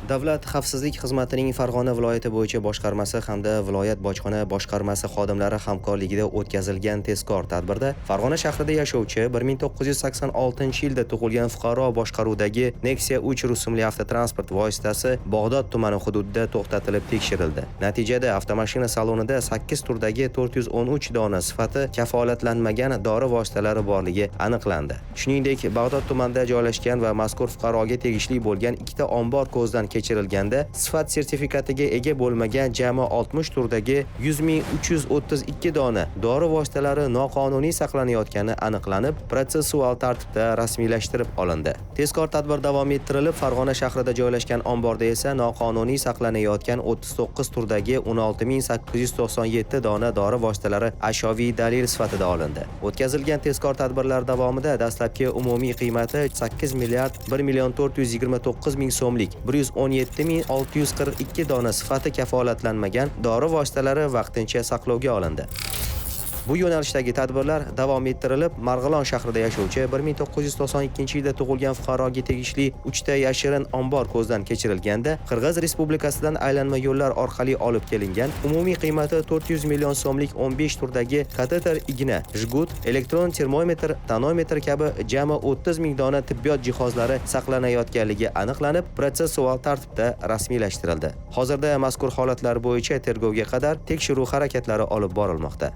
Davlat xavfsizlik xizmatining Farg'ona viloyati bo'yicha boshqarmasi hamda viloyat bojxona boshqarmasi xodimlari hamkorligida o'tkazilgan tezkor tadbirda Farg'ona shahrida yashovchi 1986-yilda tug'ilgan fuqaro boshqaruvidagi Nexia 3 rusumli avtotransport vositasi Bog'dod tumani hududida to'xtatilib tekshirildi. Natijada avtomashina salonida 8 turdagi 413 dona sifati kafolatlanmagan dori vositalari borligi aniqlandi. Shuningdek, Bog'dod tumanida joylashgan va mazkur fuqaroga tegishli bo'lgan ikkita ombor ko'zdan kechirilganda sifat sertifikatiga ega bo'lmagan jami 60 turdagi 100.332 dona dori vositalari noqonuniy saqlanayotgani aniqlanib, protsessual tartibda rasmiylashtirib olindi. Tezkor tadbir davom ettirilib, Farg'ona shahrida joylashgan omborda esa noqonuniy saqlanayotgan 39 turdagi 16.897 dona dori vositalari ashyoviy dalil sifatida olindi. O'tkazilgan tezkor tadbirlar davomida dastlabki umumiy qiymati 8 milliard 1 million 429 ming so'mlik 117.642 dona sifati kafolatlanmagan dori vositalari vaqtincha saqlovga olindi. Bu yo'nalishdagi tadbirlar davom ettirilib, Marg'ilon shahrida yashovchi 1992-yilda tug'ilgan fuqaroga tegishli 3 ta yashirin ombor ko'zdan kechirilganda, Qirg'iz Respublikasidan aylanma yo'llar orqali olib kelingan, umumiy qiymati 400 million so'mlik 15 turdagi kateter igna, jgut, elektron termometr, tonometr kabi jami 30 ming dona tibbiyot jihozlari saqlanayotganligi aniqlanib, protsessual tartibda rasmiylashtirildi. Hozirda mazkur holatlar bo'yicha tergovga qadar tekshiruv harakatlari olib borilmoqda.